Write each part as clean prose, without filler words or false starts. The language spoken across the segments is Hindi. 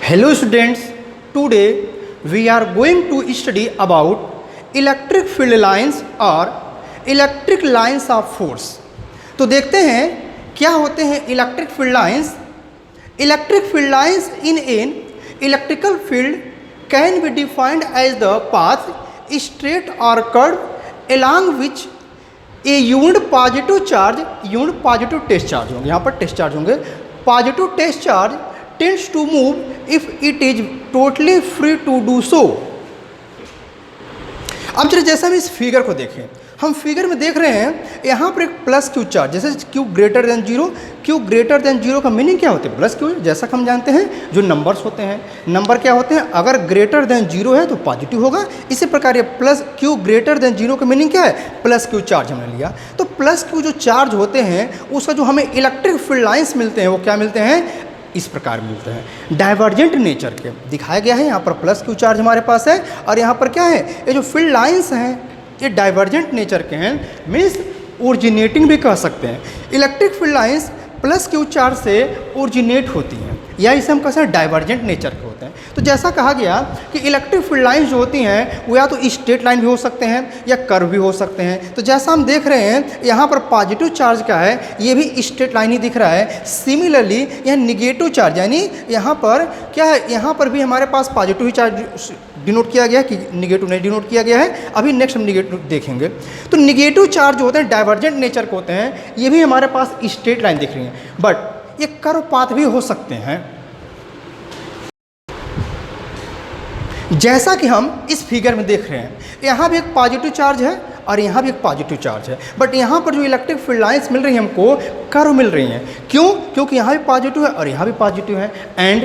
Hello students, today we are going to study about electric field lines or electric lines of force। तो देखते हैं क्या होते हैं electric field lines. Electric field lines in an electrical field can be defined as the path straight और curve along which a unit positive charge, unit positive test charge होंगे, यहाँ पर टेस्ट चार्ज होंगे, positive test charge tends to move if it is totally free to do so। अब चलिए जैसे हम इस फिगर को देखें, हम फिगर में देख रहे हैं यहाँ पर एक प्लस क्यू चार्ज, जैसे Q greater than zero, Q greater than zero का मीनिंग क्या होता है? Plus Q. जैसा कि हम जानते हैं जो नंबर्स होते हैं, नंबर क्या होते हैं? अगर ग्रेटर देन जीरो है तो पॉजिटिव होगा। इसी प्रकार ये plus Q greater than zero का मीनिंग क्या है? प्लस क्यू चार्ज हमने लिया। तो प्लस क्यू जो चार्ज होते हैं उसका जो हमें इलेक्ट्रिक फील्ड लाइंस मिलते हैं वो क्या मिलते हैं? इस प्रकार मिलते हैं, डाइवर्जेंट नेचर के दिखाया गया है। यहाँ पर प्लस क्यू चार्ज हमारे पास है और यहाँ पर क्या है? ये जो फील्ड लाइंस हैं ये डाइवर्जेंट नेचर के हैं, मीन्स ओरिजिनेटिंग भी कह सकते हैं। Electric field lines plus Q charge से ओरिजिनेट होती हैं या इसे हम कह सकते हैं डाइवर्जेंट नेचर के होते हैं। तो जैसा कहा गया कि इलेक्ट्रिक फील्ड लाइंस जो होती हैं वो या तो स्ट्रेट लाइन भी हो सकते हैं या कर्व भी हो सकते हैं। तो जैसा हम देख रहे हैं यहाँ पर पॉजिटिव चार्ज का है, ये भी स्ट्रेट लाइन ही दिख रहा है। सिमिलरली यहाँ निगेटिव चार्ज, यानी यहाँ पर क्या है? यहाँ पर भी हमारे पास पॉजिटिव ही चार्ज डिनोट किया गया है कि निगेटिव नहीं डिनोट किया गया है। अभी नेक्स्ट हम निगेटिव देखेंगे। तो निगेटिव चार्ज जो होते हैं डाइवर्जेंट नेचर के होते हैं, ये भी हमारे पास स्ट्रेट लाइन दिख रही है, बट ये कर्व पाथ भी हो सकते हैं। जैसा कि हम इस फिगर में देख रहे हैं, यहाँ भी एक पॉजिटिव चार्ज है और यहाँ भी एक पॉजिटिव चार्ज है, बट यहाँ पर जो इलेक्ट्रिक फील्ड लाइंस मिल रही हैं हमको कर्व मिल रही हैं। क्यों? क्योंकि यहाँ भी पॉजिटिव है और यहाँ भी पॉजिटिव है। And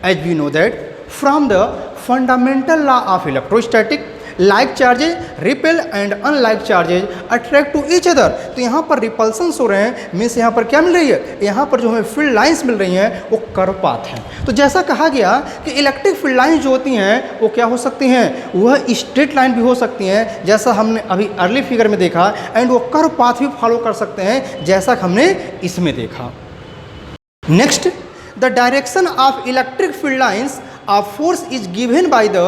as we know that from the fundamental law of electrostatic, like charges repel and unlike charges attract to each other. तो यहाँ पर रिपल्सन्स हो रहे हैं, मीन्स यहाँ पर क्या मिल रही है? यहाँ पर जो हमें फील्ड लाइंस मिल रही हैं वो कर्व पाथ हैं। तो जैसा कहा गया कि इलेक्ट्रिक फील्ड लाइंस जो होती हैं वो क्या हो सकती हैं? वह स्ट्रेट लाइन भी हो सकती हैं, जैसा हमने अभी अर्ली फिगर में देखा, एंड वो कर्व पाथ भी फॉलो कर सकते हैं जैसा कि हमने इसमें देखा। Next, the direction of electric field lines of force is given by the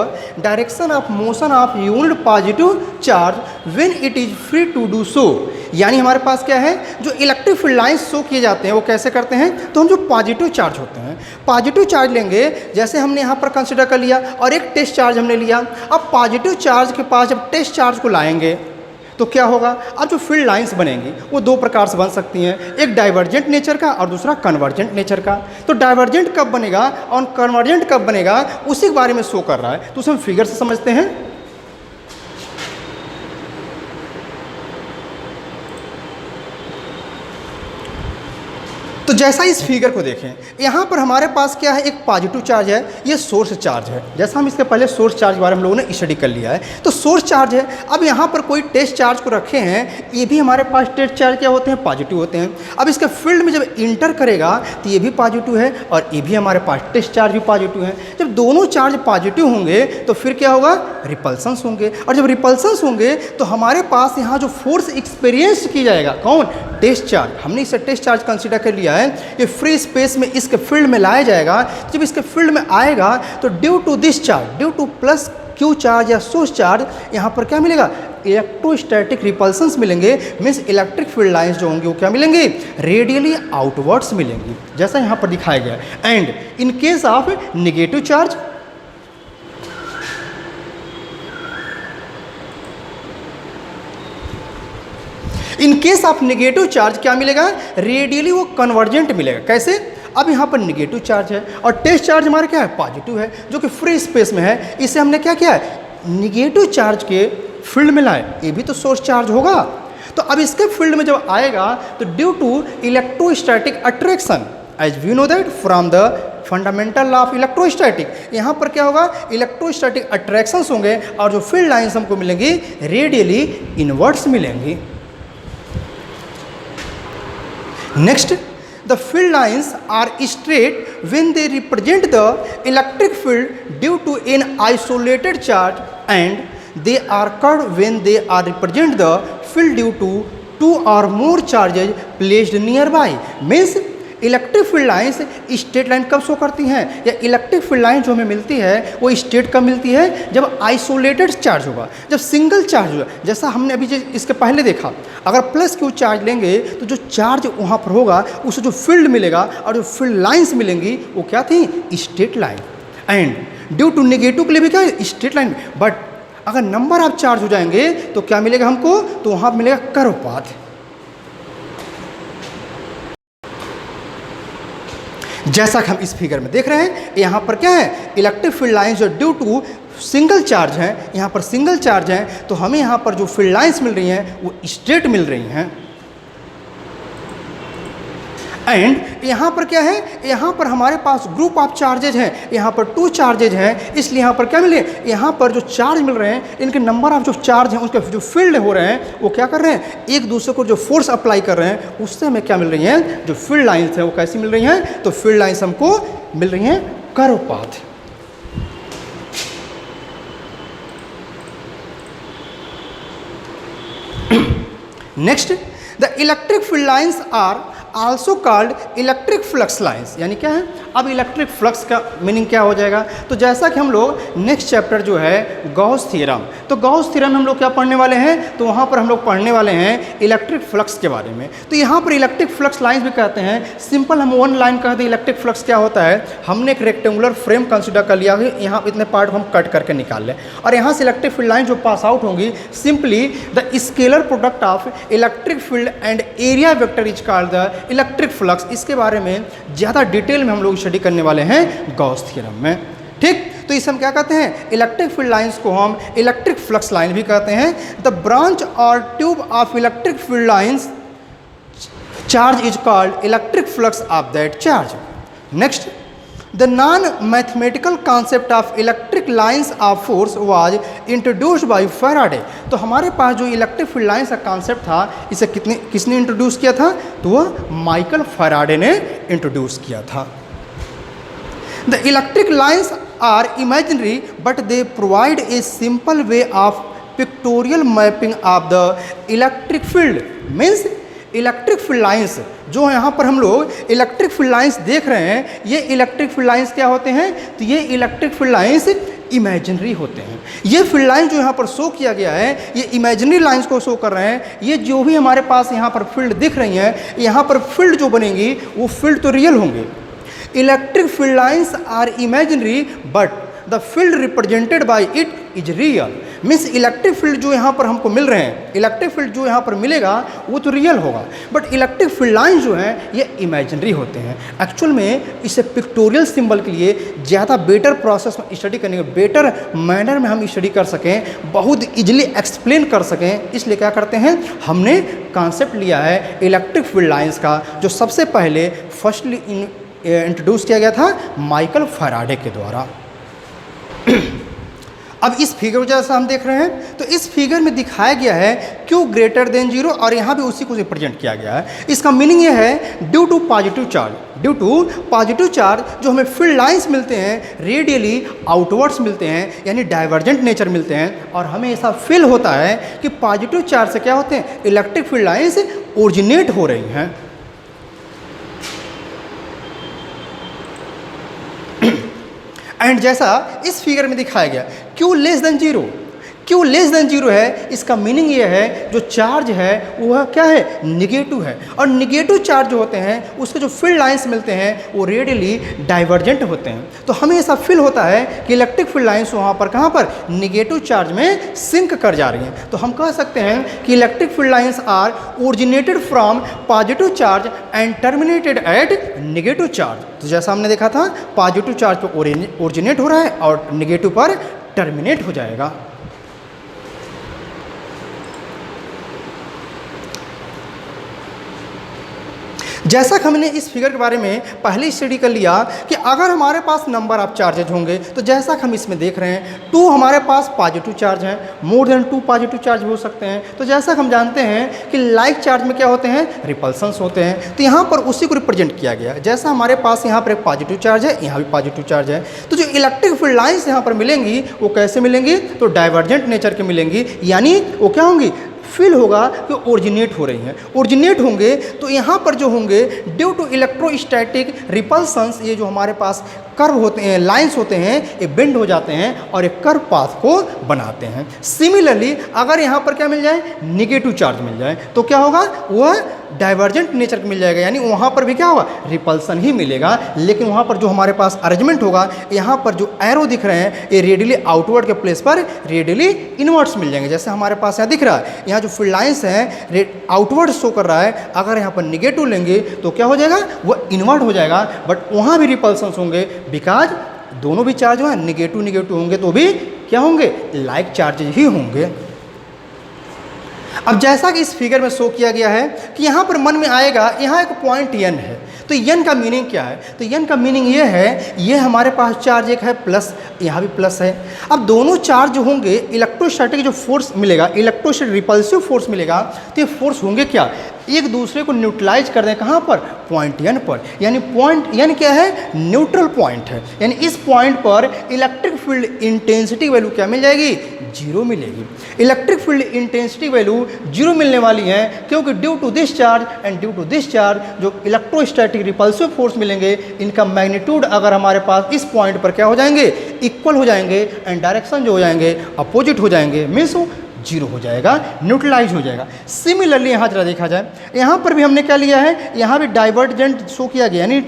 direction of motion of unit positive charge when it is free to do so। यानी हमारे पास क्या है? जो इलेक्ट्रिक फील्ड लाइंस शो किए जाते हैं वो कैसे करते हैं? तो हम जो पॉजिटिव चार्ज होते हैं, पॉजिटिव चार्ज लेंगे, जैसे हमने यहाँ पर कंसिडर कर लिया, और एक टेस्ट चार्ज हमने लिया। अब पॉजिटिव चार्ज के पास जब टेस्ट चार्ज को लाएंगे तो क्या होगा? अब जो फील्ड लाइंस बनेंगी वो दो प्रकार से बन सकती हैं, एक डाइवर्जेंट नेचर का और दूसरा कन्वर्जेंट नेचर का। तो डाइवर्जेंट कब बनेगा और कन्वर्जेंट कब बनेगा उसी के बारे में शो कर रहा है, तो उसे हम फिगर से समझते हैं। तो जैसा इस फिगर को देखें, यहाँ पर हमारे पास क्या है? एक पॉजिटिव चार्ज है, ये सोर्स चार्ज है। जैसा हम इसके पहले सोर्स चार्ज के बारे में हम लोगों ने स्टडी कर लिया है। तो सोर्स चार्ज है, अब यहाँ पर कोई टेस्ट चार्ज को रखे हैं, ये भी हमारे पास टेस्ट चार्ज क्या होते हैं? पॉजिटिव होते हैं। अब इसके फील्ड में जब इंटर करेगा तो ये भी पॉजिटिव है और ये भी हमारे पास टेस्ट चार्ज भी पॉजिटिव है। जब दोनों चार्ज पॉजिटिव होंगे तो फिर क्या होगा? रिपल्सन्स होंगे, और जब रिपल्सन्स होंगे तो हमारे पास यहाँ जो फोर्स एक्सपीरियंस की जाएगा, कौन? Test charge. हमने इसे टेस्ट चार्ज कंसिडर कर लिया है। ये फ्री स्पेस में इसके फील्ड में लाया जाएगा। जब इसके फील्ड में आएगा तो due to this charge, due to plus Q charge या सोर्स चार्ज, यहाँ पर क्या मिलेगा? इलेक्ट्रोस्टैटिक रिपल्सन्स मिलेंगे, मीन्स इलेक्ट्रिक फील्ड लाइंस जो होंगी वो क्या मिलेंगी? रेडियली आउटवर्ड्स मिलेंगी, जैसा यहाँ पर दिखाया गया। And in case of negative charge, in case of negative charge क्या मिलेगा? रेडियली वो कन्वर्जेंट मिलेगा। कैसे? अब यहाँ पर निगेटिव चार्ज है और टेस्ट चार्ज हमारा क्या है? पॉजिटिव है, जो कि फ्री स्पेस में है। इसे हमने क्या किया है? निगेटिव चार्ज के फील्ड में लाए, ये भी तो सोर्स चार्ज होगा। तो अब इसके फील्ड में जब आएगा तो due to electrostatic attraction, as we know that from the fundamental law of electrostatic, यहाँ पर क्या होगा? इलेक्ट्रोस्टैटिक अट्रैक्शंस होंगे और जो फील्ड लाइन्स हमको मिलेंगी रेडियली इनवर्ट्स मिलेंगी। Next, the field lines are straight when they represent the electric field due to an isolated charge, and they are curved when they are represent the field due to two or more charges placed nearby। Means electric field lines straight line कब शो करती हैं, या इलेक्ट्रिक फील्ड लाइन जो हमें मिलती है वो स्ट्रेट कब मिलती है, जब आइसोलेटेड चार्ज होगा, जब सिंगल चार्ज होगा। जैसा हमने अभी इसके पहले देखा, अगर प्लस क्यू चार्ज लेंगे तो जो चार्ज वहाँ पर होगा उससे जो फील्ड मिलेगा और जो फील्ड लाइंस मिलेंगी वो क्या थी, straight line. And due to negative के लिए भी क्या है, स्ट्रेट लाइन। बट अगर नंबर ऑफ चार्ज हो जाएंगे तो क्या मिलेगा हमको, तो वहाँ मिलेगा कर्व पाथ। जैसा कि हम इस फिगर में देख रहे हैं, यहाँ पर क्या है, इलेक्ट्रिक फील्ड लाइंस जो ड्यू टू सिंगल चार्ज हैं, यहाँ पर सिंगल चार्ज हैं, तो हमें यहाँ पर जो फील्ड लाइंस मिल रही हैं वो स्ट्रेट मिल रही हैं। एंड यहाँ पर क्या है, यहाँ पर हमारे पास ग्रुप ऑफ चार्जेज हैं, यहाँ पर 2 चार्जेज हैं, इसलिए यहाँ पर क्या मिले, यहाँ पर जो चार्ज मिल रहे हैं इनके नंबर ऑफ जो चार्ज हैं उसके जो फील्ड हो रहे हैं वो क्या कर रहे हैं, एक दूसरे को जो फोर्स अप्लाई कर रहे हैं उससे हमें क्या मिल रही हैं, जो फील्ड लाइन्स हैं वो कैसी मिल रही हैं, तो फील्ड लाइन्स हमको मिल रही हैं curve path. Next, the electric field lines are also called electric flux lines. यानी क्या है, अब इलेक्ट्रिक फ्लक्स का मीनिंग क्या हो जाएगा, तो जैसा कि हम लोग नेक्स्ट चैप्टर जो है गॉस थ्योरम, तो गॉस थ्योरम हम लोग क्या पढ़ने वाले हैं, तो वहाँ पर हम लोग पढ़ने वाले हैं इलेक्ट्रिक फ्लक्स के बारे में। तो यहाँ पर इलेक्ट्रिक फ्लक्स लाइंस भी कहते हैं, सिंपल हम वन लाइन कहते हैं इलेक्ट्रिक फ्लक्स क्या होता है। हमने एक रेक्टेंगुलर फ्रेम कंसिडर कर लिया है, यहाँ इतने पार्ट को हम कट करके निकाल लें और यहाँ से इलेक्ट्रिक फील्ड लाइन जो पास आउट होंगी, simply the scalar product of electric field and area vector is called the electric flux. इसके बारे में ज़्यादा डिटेल में हम लोग स्टडी करने वाले हैं गॉस थ्योरम में। ठीक, तो इसे हम क्या कहते हैं, इलेक्ट्रिक फील्ड लाइंस को हम इलेक्ट्रिक फ्लक्स लाइन भी कहते हैं। द ब्रांच और tube of electric field lines charge is called electric flux of that charge. Next, the non mathematical concept of electric lines of force was introduced by Faraday. तो हमारे पास जो इलेक्ट्रिक फील्ड लाइंस का कॉन्सेप्ट था, इसे किसने इंट्रोड्यूस किया था, तो वह माइकल फैराडे ने इंट्रोड्यूस किया था। The electric lines are imaginary but they provide a simple way of pictorial mapping of the electric field. Means electric field lines जो यहाँ पर हम लोग इलेक्ट्रिक फील्ड लाइंस देख रहे हैं, ये इलेक्ट्रिक फील्ड लाइंस क्या होते हैं, तो ये इलेक्ट्रिक फील्ड लाइंस इमेजिनरी होते हैं। ये फील्ड लाइन जो यहाँ पर शो किया गया है, ये इमेजिनरी लाइंस को शो कर रहे हैं। ये जो भी हमारे पास यहाँ पर फील्ड दिख रही हैं, यहाँ पर फील्ड जो बनेंगी वो फील्ड तो रियल होंगे। Electric field lines are imaginary but the field represented by it is real. Means electric field जो यहाँ पर हमको मिल रहे हैं, इलेक्ट्रिक फील्ड जो यहाँ पर मिलेगा वो तो रियल होगा, बट इलेक्ट्रिक फील्ड लाइन जो हैं ये इमेजिनरी होते हैं। एक्चुअल में इसे पिक्टोरियल सिंबल के लिए ज़्यादा बेटर प्रोसेस में स्टडी करने के, बेटर मैनर में हम स्टडी कर सकें, बहुत ईजिली एक्सप्लेन कर सकें, इसलिए क्या करते हैं, हमने कॉन्सेप्ट लिया है इलेक्ट्रिक फील्ड लाइन्स का, जो सबसे पहले फर्स्टली इंट्रोड्यूस किया गया था माइकल फैराडे के द्वारा। अब इस फिगर जैसा हम देख रहे हैं, तो इस फिगर में दिखाया गया है Q ग्रेटर देन 0 और यहाँ भी उसी को रिप्रेजेंट किया गया है। इसका मीनिंग ये है, due to positive charge, due to positive charge जो हमें फील्ड लाइंस मिलते हैं रेडियली आउटवर्ड्स मिलते हैं, यानी डाइवर्जेंट नेचर मिलते हैं, और हमें ऐसा फील होता है कि पॉजिटिव चार्ज से क्या होते हैं, इलेक्ट्रिक फील्ड लाइंस ओरिजिनेट हो रही हैं। एंड जैसा इस फिगर में दिखाया गया, Q less than 0, Q less than 0 है, इसका मीनिंग ये है जो चार्ज है वह क्या है, निगेटिव है, और निगेटिव चार्ज जो होते हैं उसके जो फील्ड लाइंस मिलते हैं वो रेडियली डाइवर्जेंट होते हैं। तो हमें ऐसा फील होता है कि इलेक्ट्रिक फील्ड लाइंस वहाँ पर कहाँ पर, निगेटिव चार्ज में सिंक कर जा रही हैं। तो हम कह सकते हैं कि electric field lines are originated from positive charge and terminated at negative charge. तो जैसा हमने देखा था, पॉजिटिव चार्ज पर ओरिजिनेट हो रहा है और निगेटिव पर टर्मिनेट हो जाएगा। जैसा कि हमने इस फिगर के बारे में पहले स्टडी कर लिया कि अगर हमारे पास नंबर ऑफ चार्जेज होंगे, तो जैसा कि हम इसमें देख रहे हैं 2 हमारे पास पॉजिटिव चार्ज हैं, मोर देन 2 पॉजिटिव चार्ज हो सकते हैं। तो जैसा कि हम जानते हैं कि लाइक चार्ज में क्या होते हैं, रिपल्सन्स होते हैं, तो यहाँ पर उसी को रिप्रेजेंट किया गया है। जैसा हमारे पास यहाँ पर एक पॉजिटिव चार्ज है, यहाँ भी पॉजिटिव चार्ज है, तो जो इलेक्ट्रिक फील्ड लाइन्स यहाँ पर मिलेंगी वो कैसे मिलेंगी, तो डाइवर्जेंट नेचर के मिलेंगी, यानी वो क्या होंगी, फिल होगा कि ओरिजिनेट हो रही हैं। ओरिजिनेट होंगे तो यहाँ पर जो होंगे ड्यू टू इलेक्ट्रोस्टैटिक रिपल्सन्स, ये जो हमारे पास कर्व होते हैं, लाइंस होते हैं, ये बेंड हो जाते हैं और एक कर्व पाथ को बनाते हैं। सिमिलरली अगर यहाँ पर क्या मिल जाए, निगेटिव चार्ज मिल जाए तो क्या होगा, वह डाइवर्जेंट नेचर का मिल जाएगा, यानी वहाँ पर भी क्या होगा, रिपल्सन ही मिलेगा। लेकिन वहाँ पर जो हमारे पास अरेंजमेंट होगा, यहाँ पर जो एरो दिख रहे हैं ये रेडियली आउटवर्ड के प्लेस पर रेडियली इनवर्ड्स मिल जाएंगे। जैसे हमारे पास यहाँ दिख रहा है, यहाँ जो फील्ड लाइंस हैं आउटवर्ड शो कर रहा है, अगर यहाँ पर निगेटिव लेंगे तो क्या हो जाएगा, वह इनवर्ड हो जाएगा, बट वहाँ भी रिपल्सन्स होंगे बिकॉज दोनों भी चार्ज हैं निगेटिव निगेटिव होंगे तो भी क्या होंगे, लाइक चार्जेज ही होंगे। अब जैसा कि इस फिगर में शो किया गया है कि यहाँ पर मन में आएगा, यहाँ एक पॉइंट n है, तो n का मीनिंग क्या है, तो n का मीनिंग ये है, ये हमारे पास चार्ज एक है प्लस, यहाँ भी प्लस है। अब दोनों चार्ज होंगे, इलेक्ट्रोस्टैटिक जो फोर्स मिलेगा, इलेक्ट्रोस्टैटिक रिपल्सिव फोर्स मिलेगा, तो ये फोर्स होंगे क्या, एक दूसरे को न्यूट्रलाइज कर दें, कहाँ पर, पॉइंट n पर। यानी पॉइंट n क्या है, न्यूट्रल पॉइंट है, यानी इस पॉइंट पर इलेक्ट्रिक फील्ड इंटेंसिटी वैल्यू क्या मिल जाएगी, जीरो मिलेगी। Electric field intensity value zero मिलने वाली है क्योंकि due to this charge and due to this charge जो इलेक्ट्रोस्टैटिक रिपल्सिव फोर्स मिलेंगे, इनका मैग्नीट्यूड अगर हमारे पास इस पॉइंट पर क्या हो जाएंगे, इक्वल हो जाएंगे, एंड डायरेक्शन जो हो जाएंगे अपोजिट हो जाएंगे, मीन्स जीरो हो जाएगा, न्यूट्रलाइज हो जाएगा। सिमिलरली यहाँ जरा देखा जाए, यहाँ पर भी हमने क्या लिया है, यहाँ भी डाइवर्जेंट शो किया गया, यानी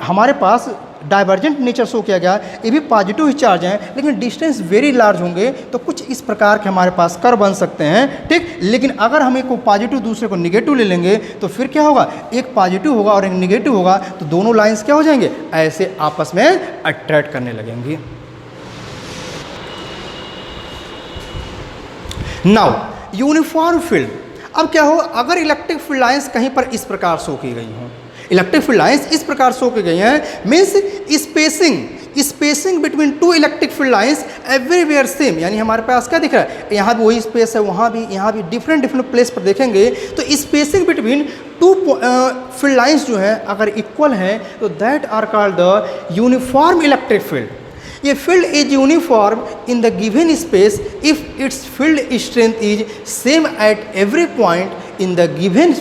हमारे पास डाइवर्जेंट नेचर शो किया गया, ये भी पॉजिटिव ही चार्ज हैं, लेकिन डिस्टेंस वेरी लार्ज होंगे तो कुछ इस प्रकार के हमारे पास कर्व बन सकते हैं, ठीक। लेकिन अगर हम एक को पॉजिटिव दूसरे को निगेटिव ले लेंगे तो फिर क्या होगा, एक पॉजिटिव होगा और एक निगेटिव होगा, तो दोनों लाइंस क्या हो जाएंगे, ऐसे आपस में अट्रैक्ट करने लगेंगी। नाउ यूनिफॉर्म फील्ड, अब क्या हो, अगर इलेक्ट्रिक फील्ड लाइंस कहीं पर इस प्रकार शो की गई हों, इलेक्ट्रिक फील्ड लाइंस इस प्रकार शो की गई हैं, means spacing between to electric field lines everywhere same, यानी हमारे पास क्या दिख रहा है, यहाँ भी वही स्पेस है, वहाँ भी, यहाँ भी, डिफरेंट प्लेस पर देखेंगे तो spacing between two field lines जो है अगर इक्वल हैं तो that are called the uniform electric field. ये field is uniform in the given space if its field strength is same at every point in the given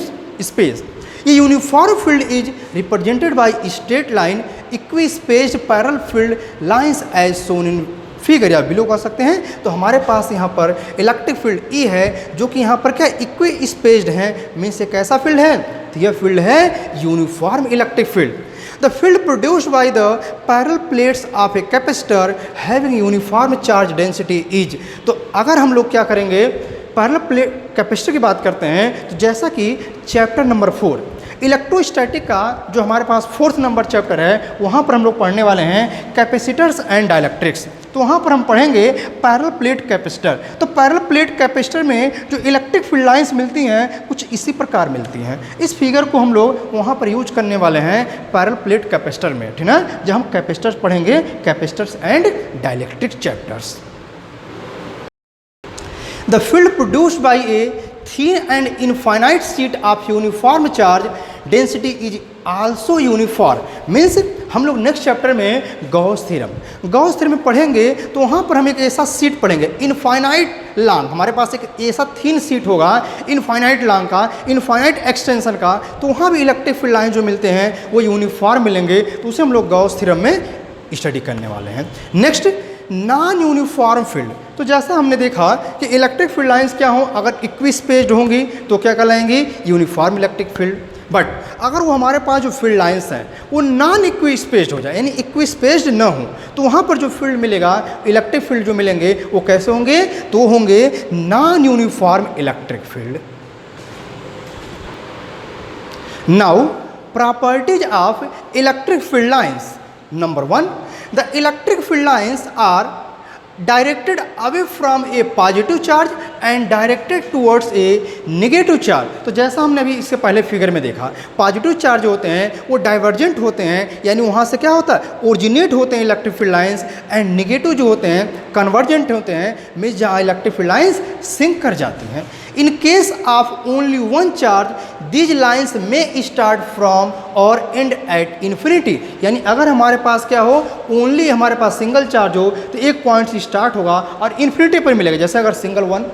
space. ये uniform field is represented by straight line equispaced parallel field lines as shown in figure, या बिलो कर सकते हैं। तो हमारे पास यहाँ पर इलेक्ट्रिक फील्ड ई है जो कि यहाँ पर क्या इक्वी स्पेस्ड है, मीन्स एक ऐसा फील्ड है, तो यह फील्ड है uniform electric field. The field produced by the parallel plates of a capacitor having uniform charge density is, तो अगर हम लोग क्या करेंगे, पैरेलल प्लेट कैपेसिटर की बात करते हैं, तो जैसा कि चैप्टर नंबर 4 इलेक्ट्रोस्टैटिक का जो हमारे पास 4th नंबर चैप्टर है, वहाँ पर हम लोग पढ़ने वाले हैं कैपेसिटर्स एंड डाइलेक्ट्रिक्स। तो वहाँ पर हम पढ़ेंगे पैरेलल प्लेट कैपेसिटर। तो पैरेलल प्लेट कैपेसिटर में जो इलेक्ट्रिक फील्ड लाइंस मिलती हैं कुछ इसी प्रकार मिलती हैं। इस फिगर को हम लोग वहाँ पर यूज करने वाले हैं पैरेलल प्लेट कैपेसिटर में, ठीक है, जब हम कैपेसिटर्स पढ़ेंगे, capacitors and dielectric chapters. The field produced by a thin and infinite sheet of uniform charge density is also uniform, means हम लोग नेक्स्ट चैप्टर में गॉस थ्योरम पढ़ेंगे, तो वहाँ पर हम एक ऐसा सीट पढ़ेंगे इनफाइनाइट लॉन्ग, हमारे पास एक ऐसा थिन सीट होगा इनफाइनाइट लॉन्ग का, इनफाइनाइट एक्सटेंशन का, तो वहाँ भी इलेक्ट्रिक फील्ड लाइन जो मिलते हैं वो यूनिफॉर्म मिलेंगे, तो उसे हम लोग गॉस थ्योरम में स्टडी करने वाले हैं। नेक्स्ट नॉन यूनिफॉर्म फील्ड, तो जैसा हमने देखा कि इलेक्ट्रिक फील्ड लाइंस क्या हो, अगर इक्वी स्पेस्ड होंगी तो क्या कहलाएंगी, यूनिफॉर्म इलेक्ट्रिक फील्ड। बट अगर वो हमारे पास जो फील्ड लाइंस हैं वो नॉन इक्वी स्पेस्ड हो जाए, यानी इक्वी स्पेस्ड न हो, तो वहाँ पर जो फील्ड मिलेगा, इलेक्ट्रिक फील्ड जो मिलेंगे वो कैसे होंगे, तो होंगे non uniform electric field. Now properties of electric field lines. Number 1, the electric field lines are directed away from a positive charge and directed towards a negative charge। तो जैसा हमने अभी इससे पहले फिगर में देखा, पॉजिटिव चार्ज होते हैं वो डाइवर्जेंट होते हैं, यानी वहाँ से क्या होता है, ओरिजिनेट होते हैं electric field lines, and negative जो होते हैं कन्वर्जेंट होते हैं, मीन्स जहाँ इलेक्ट्रिक फील्ड लाइंस सिंक कर जाती हैं। In case of only one charge these lines में स्टार्ट फ्रॉम और एंड एट इन्फिनिटी, यानी अगर हमारे पास क्या हो, ओनली हमारे पास सिंगल चार्ज हो तो एक पॉइंट से स्टार्ट होगा और इन्फिनिटी पर मिलेगा, जैसे अगर single one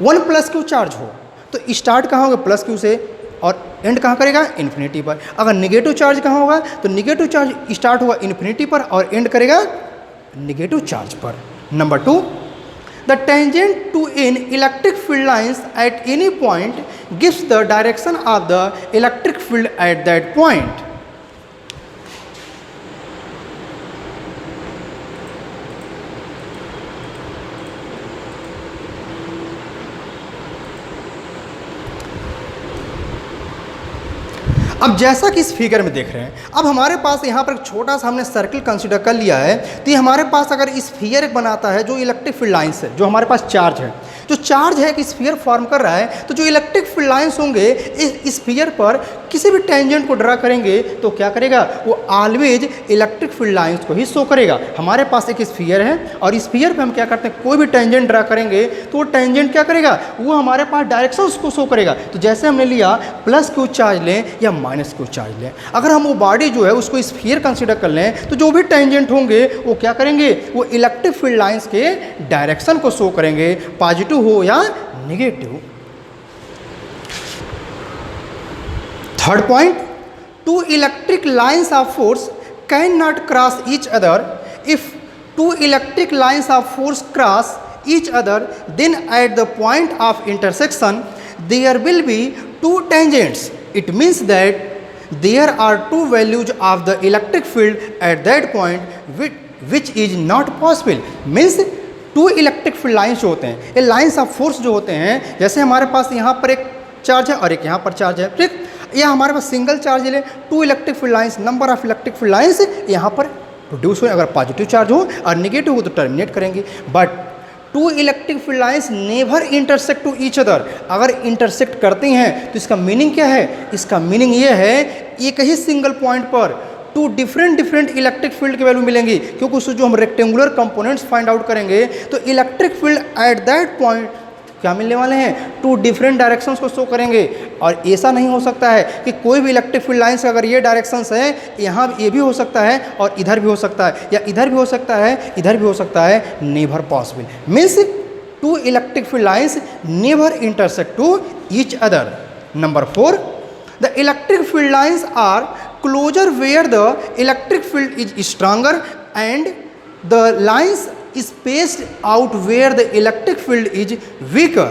1 plus Q charge हो तो स्टार्ट कहाँ होगा, प्लस क्यू से, और एंड कहाँ करेगा, इन्फिनिटी पर। अगर निगेटिव चार्ज कहाँ होगा, तो निगेटिव चार्ज स्टार्ट होगा इन्फिनिटी पर और एंड करेगा निगेटिव चार्ज पर। Number 2, the tangent to an electric field lines at any point gives the direction of the electric field at that point. अब जैसा कि इस फिगर में देख रहे हैं, अब हमारे पास यहाँ पर एक छोटा सा हमने सर्कल कंसीडर कर लिया है। तो ये हमारे पास अगर स्फीयर एक बनाता है जो इलेक्ट्रिक फील्ड लाइन्स है, जो हमारे पास चार्ज है, जो चार्ज है कि स्फीयर फॉर्म कर रहा है, तो जो इलेक्ट्रिक फील्ड लाइन्स होंगे इस स्फीयर पर किसी भी टेंजेंट को ड्रा करेंगे तो क्या करेगा, वो ऑलवेज इलेक्ट्रिक फील्ड लाइन्स को ही शो करेगा। हमारे पास एक स्फीयर है और इस स्फीयर पे हम क्या करते हैं, कोई भी टेंजेंट ड्रा करेंगे तो वो टेंजेंट क्या करेगा, वो हमारे पास डायरेक्शंस को शो करेगा। तो जैसे हमने लिया प्लस क्यू चार्ज लें या माइनस क्यू चार्ज लें, अगर हम वो बॉडी जो है उसको स्फीयर कंसिडर कर लें तो जो भी टेंजेंट होंगे वो क्या करेंगे, वो इलेक्ट्रिक फील्ड लाइन्स के डायरेक्शन को शो करेंगे, पॉजिटिव हो या negative. Third point, two electric lines of force can not cross each other. If two electric lines of force cross each other, then at the point of intersection there will be two tangents. It means that there are two values of the electric field at that point which is not possible. Means two electric field lines जो होते हैं, ये लाइन्स ऑफ फोर्स जो होते हैं, जैसे हमारे पास यहाँ पर एक चार्ज है और एक यहाँ पर चार्ज है, ठीक, या हमारे पास सिंगल चार्ज ले, two electric field lines, number of electric field lines यहाँ पर प्रोड्यूस हो। अगर पॉजिटिव चार्ज हो और निगेटिव हो तो टर्मिनेट करेंगे। But two electric field lines never intersect to each other. अगर इंटरसेक्ट करती हैं तो इसका मीनिंग क्या है, इसका मीनिंग ये है एक ही सिंगल पॉइंट पर टू डिफरेंट इलेक्ट्रिक फील्ड की वैल्यू मिलेंगी, क्योंकि उससे जो हम रेक्टेंगुलर कंपोनेंट्स फाइंड आउट करेंगे तो electric field at that point क्या मिलने वाले हैं, टू डिफरेंट डायरेक्शंस को शो करेंगे। और ऐसा नहीं हो सकता है कि कोई भी इलेक्ट्रिक फील्ड लाइन्स अगर ये डायरेक्शंस है, यहाँ ये भी हो सकता है और इधर भी हो सकता है, या इधर भी हो सकता है, इधर भी हो सकता है, never possible. Means two electric field lines never intersect to each other. Number 4, the electric field lines are closer where the electric field is stronger and the lines spaced out where the electric field is weaker.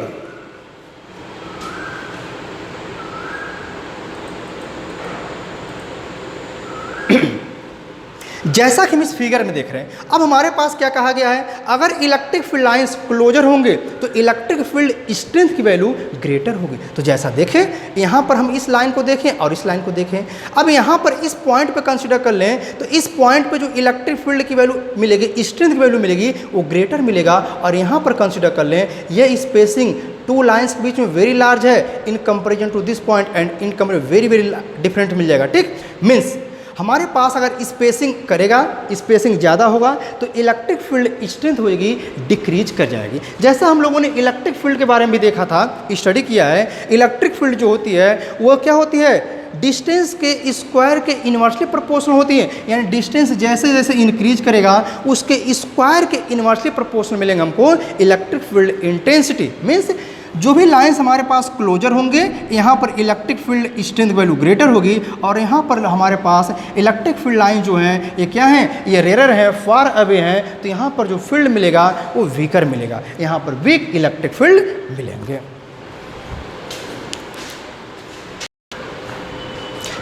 जैसा कि हम इस फिगर में देख रहे हैं, अब हमारे पास क्या कहा गया है, अगर इलेक्ट्रिक फील्ड लाइंस क्लोजर होंगे तो इलेक्ट्रिक फील्ड स्ट्रेंथ की वैल्यू ग्रेटर होगी। तो जैसा देखें यहाँ पर हम इस लाइन को देखें और इस लाइन को देखें, अब यहाँ पर इस पॉइंट पे कंसीडर कर लें तो इस पॉइंट पे जो इलेक्ट्रिक फील्ड की वैल्यू मिलेगी, स्ट्रेंथ की वैल्यू मिलेगी, वो ग्रेटर मिलेगा। और यहाँ पर कंसीडर कर लें ये स्पेसिंग टू लाइन्स के बीच में वेरी लार्ज है in comparison to this point and in comparison very different मिल जाएगा। ठीक, मीन्स हमारे पास अगर स्पेसिंग करेगा, स्पेसिंग ज़्यादा होगा तो इलेक्ट्रिक फील्ड स्ट्रेंथ होएगी डिक्रीज कर जाएगी। जैसा हम लोगों ने इलेक्ट्रिक फील्ड के बारे में भी देखा था, स्टडी किया है, इलेक्ट्रिक फील्ड जो होती है वो क्या होती है, डिस्टेंस के स्क्वायर के इन्वर्सली प्रोपोर्शनल होती है। यानी डिस्टेंस जैसे जैसे इंक्रीज करेगा उसके स्क्वायर के इन्वर्सली प्रोपोर्शनल मिलेंगे हमको इलेक्ट्रिक फील्ड इंटेंसिटी। मीन्स जो भी लाइंस हमारे पास क्लोजर होंगे यहाँ पर electric field strength value greater होगी, और यहाँ पर हमारे पास इलेक्ट्रिक फील्ड लाइन जो हैं ये क्या हैं, ये रेयर है, फार अवे हैं, तो यहाँ पर जो फील्ड मिलेगा वो वीकर मिलेगा, यहाँ पर वीक इलेक्ट्रिक फील्ड मिलेंगे।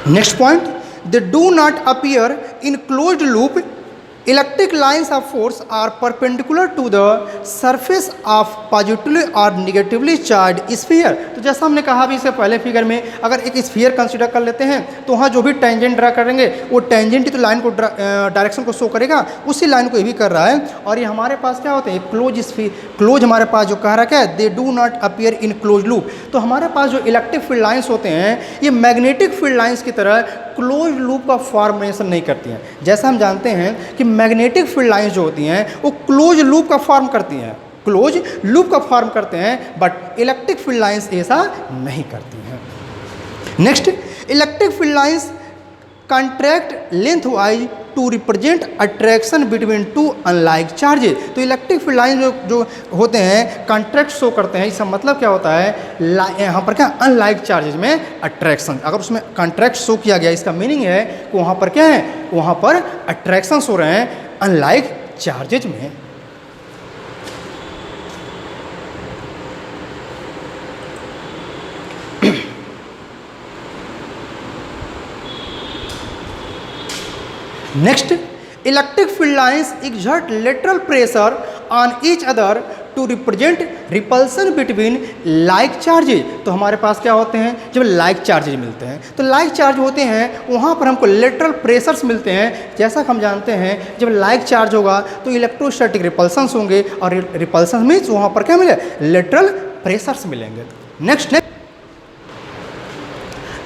Next point, they do not appear in closed loop. Electric lines of force are perpendicular to the surface of positively और निगेटिवली चार्ज स्फीयर। तो जैसा हमने कहा भी इससे पहले फिगर में, अगर एक स्फीयर कंसीडर कर लेते हैं तो वहाँ जो भी टेंजेंट ड्रा करेंगे वो टेंजेंट ही तो लाइन को डायरेक्शन को शो करेगा, उसी लाइन को ये भी कर रहा है। और ये हमारे पास क्या होते हैं, क्लोज स्फीयर, क्लोज हमारे पास जो कह रखा है, दे do not appear in close loop. तो हमारे पास जो इलेक्ट्रिक फील्ड लाइन्स होते हैं ये मैग्नेटिक फील्ड लाइन्स की तरह क्लोज लूप का फॉर्मेशन नहीं करती हैं। जैसा हम जानते हैं कि मैग्नेटिक फील्ड लाइन्स जो होती हैं वो क्लोज लूप का फॉर्म करती हैं, क्लोज लूप का फॉर्म करते हैं, बट इलेक्ट्रिक फील्ड लाइन्स ऐसा नहीं करती हैं। Next, electric field lines contract lengthwise to represent attraction between two unlike charges. तो इलेक्ट्रिक फील्ड लाइन जो होते हैं कॉन्ट्रैक्ट शो करते हैं, इसका मतलब क्या होता है, यहाँ पर क्या अनलाइक चार्जेज में अट्रैक्शन, अगर उसमें कॉन्ट्रैक्ट शो किया गया इसका मीनिंग है कि वहाँ पर क्या है, वहाँ पर अट्रैक्शन हो रहे हैं अनलाइक चार्जेज में। Next, electric field lines exert lateral pressure on each other to represent repulsion between like charges। तो हमारे पास क्या होते हैं, जब like charges मिलते हैं तो like चार्ज होते हैं वहाँ पर हमको lateral pressures मिलते हैं। जैसा कि हम जानते हैं जब like चार्ज होगा तो इलेक्ट्रोस्टैटिक रिपल्सन्स होंगे और रिपल्सन मीन्स वहाँ पर क्या मिले, lateral pressures मिलेंगे।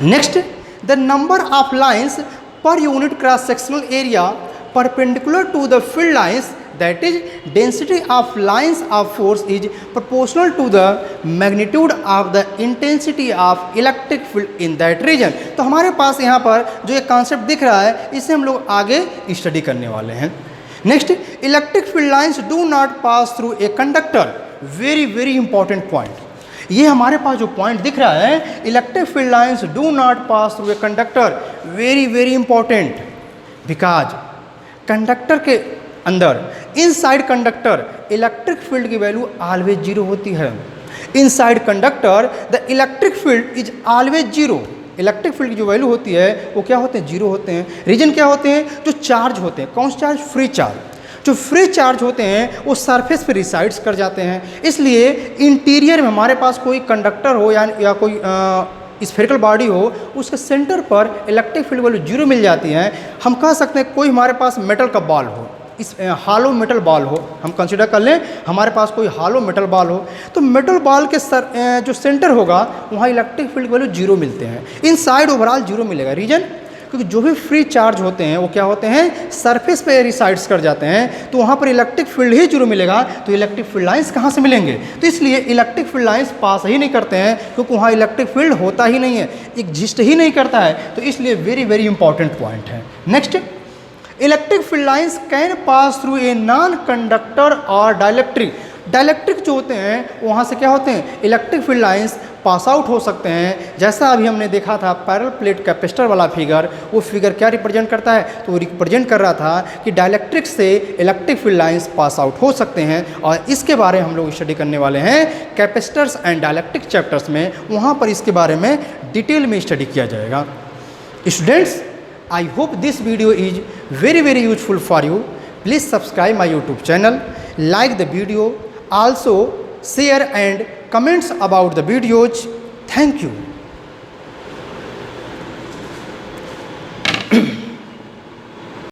Next, the number of lines per unit cross sectional area perpendicular to the field lines, that is density of lines of force is proportional to the magnitude of the intensity of electric field in that region। तो हमारे पास यहाँ पर जो एक कॉन्सेप्ट दिख रहा है इसे हम लोग आगे स्टडी करने वाले हैं। Next, electric field lines do not pass through a conductor. Very important point, ये हमारे पास जो पॉइंट दिख रहा है, electric field lines do not pass through a conductor, very important, because conductor के अंदर इनसाइड कंडक्टर इलेक्ट्रिक फील्ड की वैल्यू ऑलवेज जीरो होती है। Inside conductor the electric field is always zero. Electric field की जो वैल्यू होती है वो क्या होते हैं, जीरो होते हैं। रीजन क्या होते हैं, जो चार्ज होते हैं, कौन सा चार्ज, फ्री चार्ज। जो फ्री चार्ज होते हैं वो सरफेस पे रिसाइड्स कर जाते हैं। इसलिए इंटीरियर में हमारे पास कोई कंडक्टर हो या कोई स्फेरिकल बॉडी हो, उसके सेंटर पर इलेक्ट्रिक फील्ड वैल्यू जीरो मिल जाती है। हम कह सकते हैं कोई हमारे पास मेटल का बॉल हो, इस हालो मेटल बॉल हो, हम कंसिडर कर लें हमारे पास कोई हालो मेटल बॉल हो, तो मेटल बॉल के जो सेंटर होगा वहाँ इलेक्ट्रिक फील्ड वैल्यू जीरो मिलते हैं। इनसाइड ओवरऑल जीरो मिलेगा। रीजन, क्योंकि जो भी फ्री चार्ज होते हैं वो क्या होते हैं, सरफेस पे रिसाइड्स कर जाते हैं, तो वहाँ पर इलेक्ट्रिक फील्ड ही जीरो मिलेगा। तो इलेक्ट्रिक फील्ड लाइंस कहाँ से मिलेंगे, तो इसलिए इलेक्ट्रिक फील्ड लाइंस पास ही नहीं करते हैं, क्योंकि वहाँ इलेक्ट्रिक फील्ड होता ही नहीं है, एग्जिस्ट ही नहीं करता है। तो इसलिए वेरी इंपॉर्टेंट पॉइंट है। Next, electric field lines can pass through a non conductor और डाइलेक्ट्रिक। डाइलेक्ट्रिक जो होते हैं वहाँ से क्या होते हैं, electric field lines pass out हो सकते हैं। जैसा अभी हमने देखा था पैरेलल प्लेट कैपेसिटर वाला फिगर, वो फिगर क्या रिप्रेजेंट करता है, तो वो रिप्रेजेंट कर रहा था कि डाइलेक्ट्रिक से electric field lines pass out हो सकते हैं। और इसके बारे में हम लोग स्टडी करने वाले हैं कैपेसिटर्स एंड डाइलेक्ट्रिक चैप्टर्स में, वहाँ पर इसके बारे में डिटेल में स्टडी किया जाएगा। Students, I hope this video is very useful for you. Please subscribe my YouTube channel, like the video, also share and comments about the videos. Thank you.